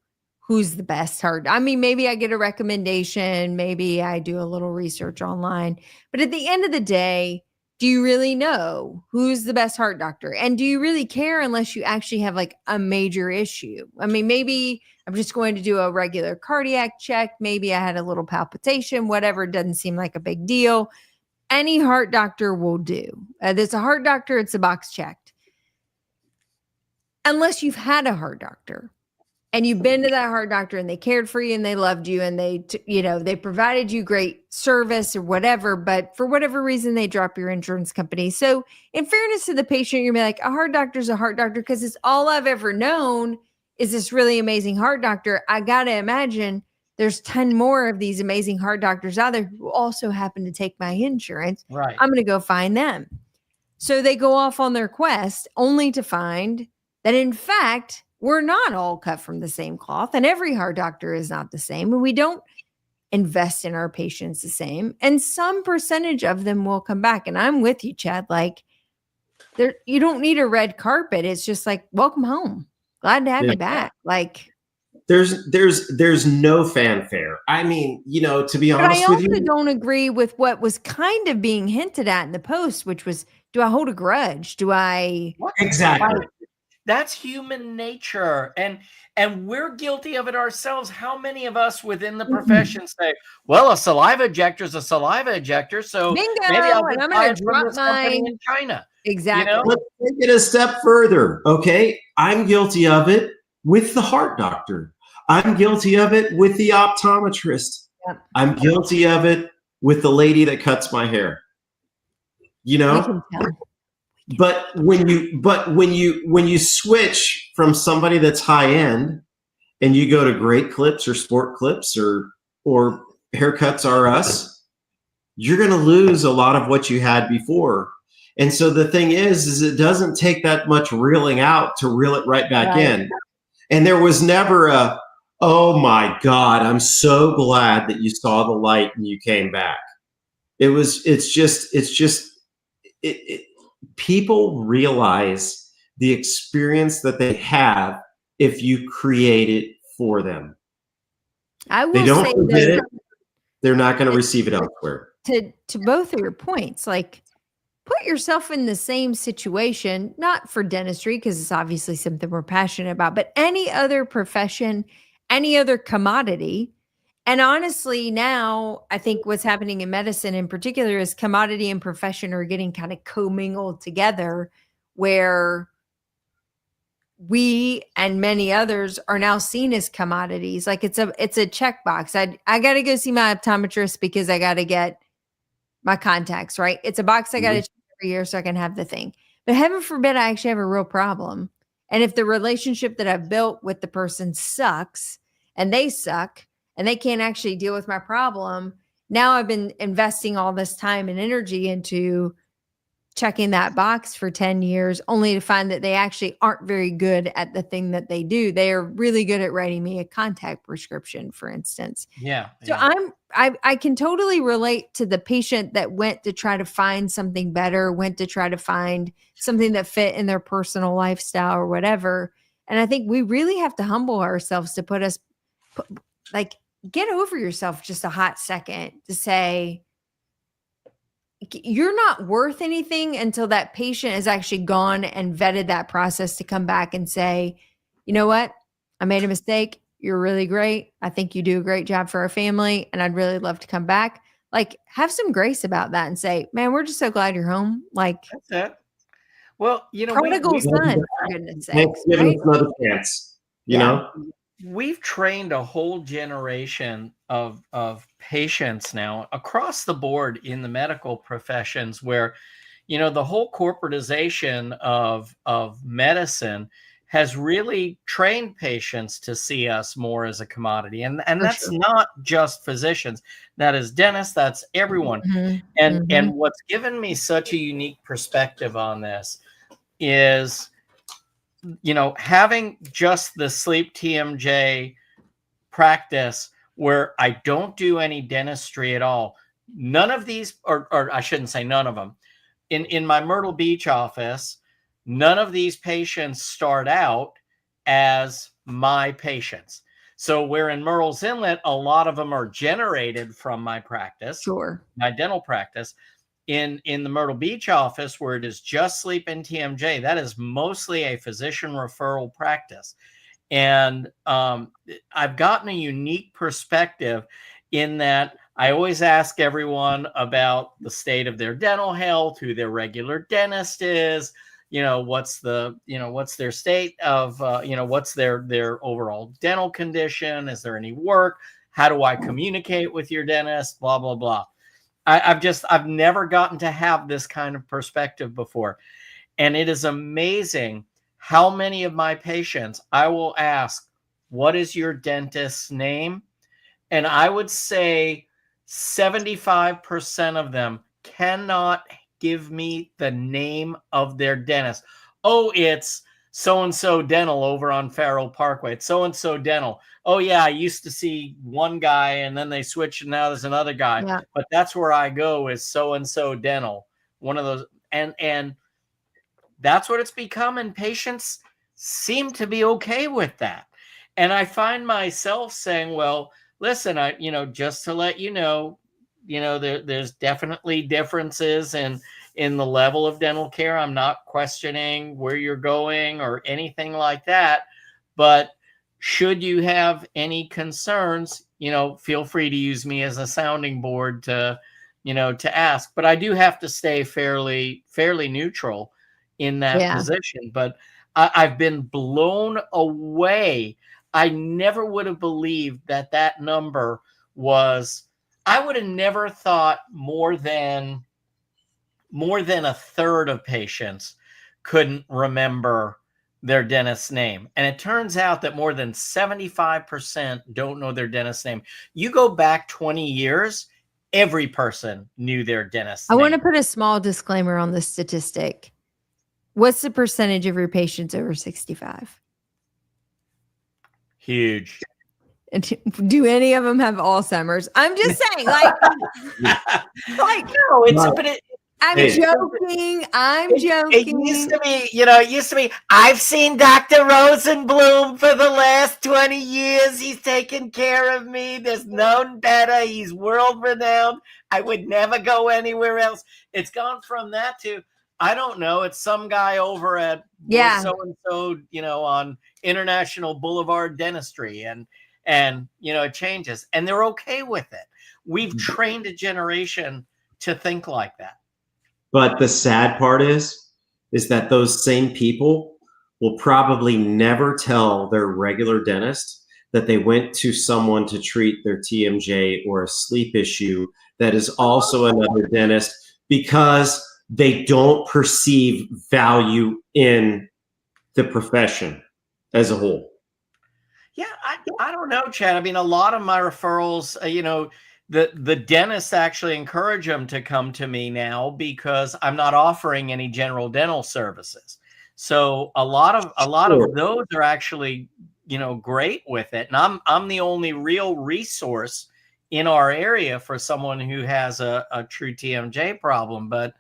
who's the best heart. I mean, maybe I get a recommendation, maybe I do a little research online, but at the end of the day, do you really know who's the best heart doctor? And do you really care unless you actually have like a major issue? I mean, maybe I'm just going to do a regular cardiac check. Maybe I had a little palpitation, whatever. It doesn't seem like a big deal. Any heart doctor will do. There's a heart doctor, it's a box checked. Unless you've had a heart doctor and you've been to that heart doctor and they cared for you and they loved you and they provided you great service or whatever, but for whatever reason, they drop your insurance company. So in fairness to the patient, you're gonna be like, a heart doctor's a heart doctor because it's all I've ever known is this really amazing heart doctor. I got to imagine there's 10 more of these amazing heart doctors out there who also happen to take my insurance. Right. I'm going to go find them. So they go off on their quest only to find that, in fact, we're not all cut from the same cloth, and every heart doctor is not the same. And we don't invest in our patients the same. And some percentage of them will come back. And I'm with you, Chad. Like, you don't need a red carpet. It's just like, welcome home. Glad to have you back. Like, there's no fanfare. I mean, to be honest with you, I also don't agree with what was kind of being hinted at in the post, which was, do I hold a grudge? Do I? Exactly. That's human nature. And we're guilty of it ourselves. How many of us within the profession say, well, a saliva ejector is a saliva ejector. So bingo, maybe I'll and I'm going to drop mine in China. Exactly. Let's take it a step further. Okay. I'm guilty of it with the heart doctor. I'm guilty of it with the optometrist. Yep. I'm guilty of it with the lady that cuts my hair. But when you switch from somebody that's high end and you go to Great Clips or Sport Clips or Haircuts R Us, you're going to lose a lot of what you had before. And so the thing is it doesn't take that much reeling out to reel it right back in. And there was never a, oh my God, I'm so glad that you saw the light and you came back. People realize the experience that they have if you create it for them. I will they don't say forget that it. They're not going to receive it elsewhere. To both of your points, like, put yourself in the same situation, not for dentistry, because it's obviously something we're passionate about, but any other profession, any other commodity. And honestly, now I think what's happening in medicine in particular is commodity and profession are getting kind of commingled together, where we and many others are now seen as commodities. Like, it's a checkbox. I got to go see my optometrist because I got to get my contacts, right? It's a box I got to check every year so I can have the thing. But heaven forbid I actually have a real problem. And if the relationship that I've built with the person sucks and they suck and they can't actually deal with my problem, now I've been investing all this time and energy into checking that box for 10 years only to find that they actually aren't very good at the thing that they do. They are really good at writing me a contact prescription, for instance. Yeah. So I can totally relate to the patient that went to try to find something better, went to try to find something that fit in their personal lifestyle or whatever. And I think we really have to humble ourselves to get over yourself just a hot second to say, you're not worth anything until that patient has actually gone and vetted that process to come back and say, you know what? I made a mistake. You're really great. I think you do a great job for our family, and I'd really love to come back. Like, have some grace about that and say, man, we're just so glad you're home. Like, that's it. Well, you know, prodigal son, for goodness sakes, give right? us another chance, you know? We've trained a whole generation of patients now across the board in the medical professions where, you know, the whole corporatization of medicine has really trained patients to see us more as a commodity. And that's not just physicians. That is dentists, that's everyone. And what's given me such a unique perspective on this is, you know, having just the sleep TMJ practice where I don't do any dentistry at all. None of these, or I shouldn't say none of them, in my Myrtle Beach office, none of these patients start out as my patients. So where in Murrells Inlet, a lot of them are generated from my practice, my dental practice. In the Myrtle Beach office, where it is just sleep and TMJ, that is mostly a physician referral practice. And I've gotten a unique perspective in that I always ask everyone about the state of their dental health, who their regular dentist is, you know, what's their state of, you know, what's their overall dental condition? Is there any work? How do I communicate with your dentist? Blah, blah, blah. I've never gotten to have this kind of perspective before. And it is amazing how many of my patients I will ask, what is your dentist's name? And I would say 75% of them cannot give me the name of their dentist. Oh, it's so-and-so dental over on Farrell Parkway. It's so-and-so dental. Oh yeah, I used to see one guy and then they switched and now there's another guy. Yeah. But that's where I go, is so-and-so dental. One of those, and that's what it's become, and patients seem to be okay with that. And I find myself saying, well, listen, you know, just to let you know, there's definitely differences in the level of dental care. I'm not questioning where you're going or anything like that. But should you have any concerns, you know, feel free to use me as a sounding board to ask. But I do have to stay fairly neutral in that position. But I've been blown away. I never would have believed that number was, I would have never thought more than a third of patients couldn't remember their dentist's name. And it turns out that more than 75% don't know their dentist's name. You go back 20 years, every person knew their dentist's name. I want to put a small disclaimer on this statistic. What's the percentage of your patients over 65? Huge. Do any of them have Alzheimer's? I'm just saying, like no, I'm joking. It used to be, I've seen Dr. Rosenblum for the last 20 years. He's taken care of me. There's none better. He's world renowned. I would never go anywhere else. It's gone from that to, I don't know, it's some guy over at so-and-so, you know, on International Boulevard Dentistry. And, you know, it changes. And they're okay with it. We've trained a generation to think like that. But the sad part is that those same people will probably never tell their regular dentist that they went to someone to treat their TMJ or a sleep issue that is also another dentist, because they don't perceive value in the profession as a whole. Yeah, I don't know, Chad. I mean, a lot of my referrals, you know, the dentists actually encourage them to come to me now because I'm not offering any general dental services. So a lot of those are actually, you know, great with it. And I'm the only real resource in our area for someone who has a true TMJ problem. But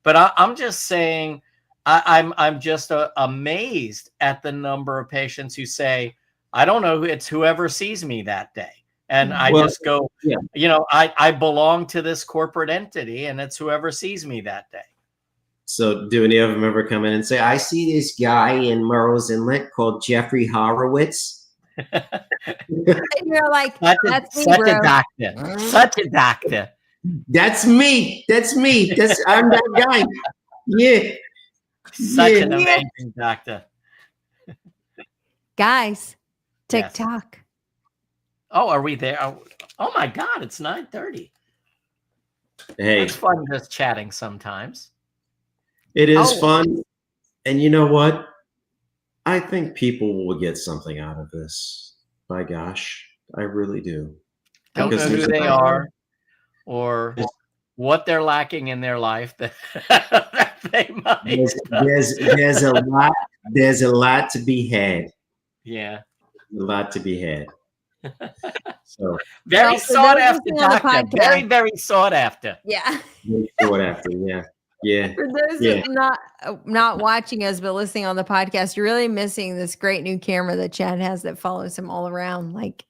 I'm just saying, I'm just amazed at the number of patients who say, I don't know, it's whoever sees me that day. And I just go, you know, I belong to this corporate entity, and it's whoever sees me that day. So do any of them ever come in and say, I see this guy in Murrells Inlet called Jeffrey Horowitz? And you're like, that's me, such bro. a doctor. Such a doctor. That's me. I'm that guy. Yeah. Such an amazing doctor. Guys, Yes. TikTok. Oh, are we there? Oh my God, it's 9:30. Hey, It's fun just chatting sometimes. it is fun. And you know what? I think people will get something out of this. My gosh, I really do. Don't know who they are or what they're lacking in their life that, that they might. There's a lot to be had. Yeah. A lot to be had. So very sought after doctor. Very, very sought after. Yeah. Very sought after. Yeah. Yeah. For those not watching us but listening on the podcast, you're really missing this great new camera that Chad has that follows him all around. Like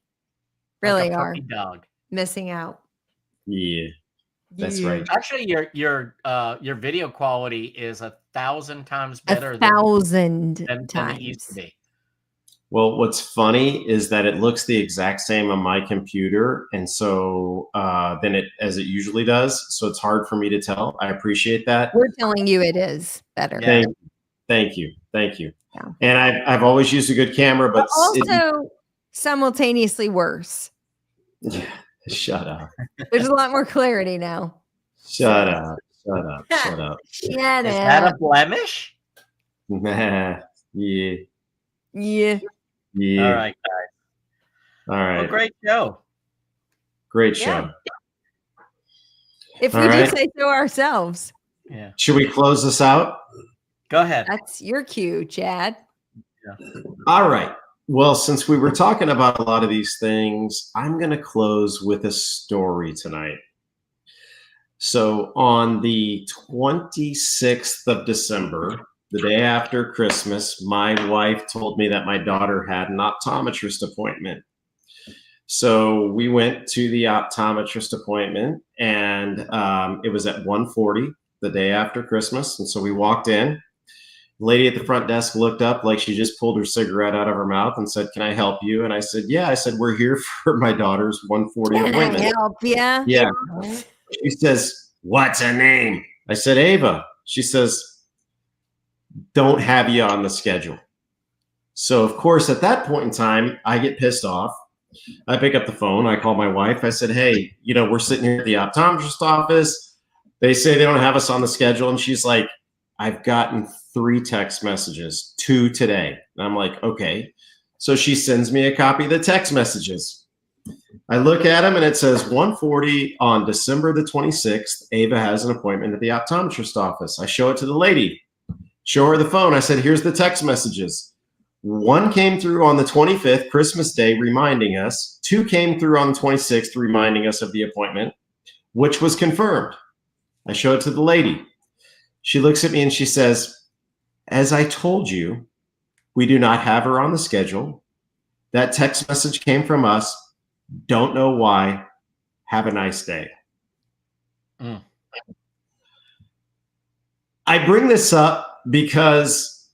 really like a are puppy dog. missing out. Yeah. That's right. Actually, your video quality is 1,000 times better than it used to be. Well, what's funny is that it looks the exact same on my computer, and so as it usually does. So it's hard for me to tell. I appreciate that. We're telling you it is better. Yeah. Thank you. Yeah. And I've always used a good camera, but also simultaneously worse. Shut up. There's a lot more clarity now. Shut up. Shut up. Is that a blemish? Yeah. Yeah. All right, guys. All right. Well, great show. Great show. If we do say so ourselves. Yeah. Should we close this out? Go ahead. That's your cue, Chad. Yeah. All right. Well, since we were talking about a lot of these things, I'm going to close with a story tonight. So on the 26th of December, the day after Christmas, my wife told me that my daughter had an optometrist appointment. So we went to the optometrist appointment, and it was at 1:40 the day after Christmas. And so we walked in. The lady at the front desk looked up like she just pulled her cigarette out of her mouth and said, "Can I help you?" And I said, "Yeah." I said, "We're here for my daughter's 1:40 appointment." Can I help you? Yeah. She says, "What's her name?" I said, "Ava." She says, "Don't have you on the schedule." So, of course, at that point in time, I get pissed off. I pick up the phone. I call my wife. I said, "Hey, we're sitting here at the optometrist office. They say they don't have us on the schedule." And she's like, "I've gotten 3 text messages, 2 today." And I'm like, "Okay." So she sends me a copy of the text messages. I look at them and it says 1:40 on December the 26th, Ava has an appointment at the optometrist office. I show it to the lady, show her the phone. I said, "Here's the text messages. 1 came through on the 25th, Christmas Day, reminding us. 2 came through on the 26th, reminding us of the appointment, which was confirmed." I show it to the lady. She looks at me and she says, "As I told you, we do not have her on the schedule. That text message came from us. Don't know why. Have a nice day." I bring this up because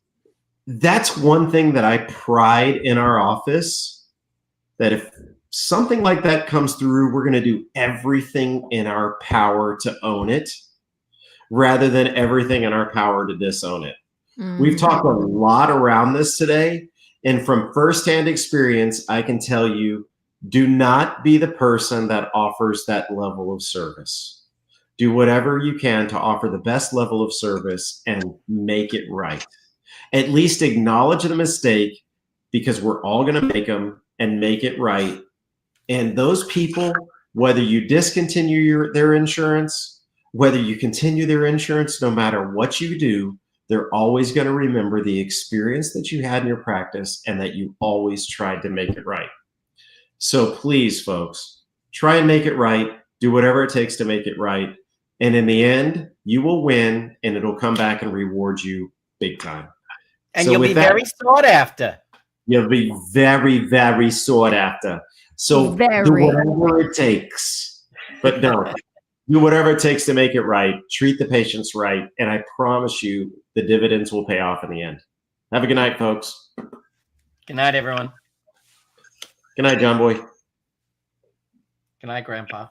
that's one thing that I pride in our office, that if something like that comes through, we're going to do everything in our power to own it rather than everything in our power to disown it. We've talked a lot around this today, and from firsthand experience, I can tell you, do not be the person that offers that level of service. Do whatever you can to offer the best level of service and make it right. At least acknowledge the mistake, because we're all going to make them, and make it right. And those people, whether you discontinue their insurance, whether you continue their insurance, no matter what you do, they're always going to remember the experience that you had in your practice and that you always tried to make it right. So please, folks, try and make it right. Do whatever it takes to make it right. And in the end, you will win, and it'll come back and reward you big time. And so you'll be very sought after. You'll be very, very sought after. So do whatever it takes. But no, do whatever it takes to make it right. Treat the patients right. And I promise you, the dividends will pay off in the end. Have a good night, folks. Good night, everyone. Good night, John Boy. Good night, Grandpa.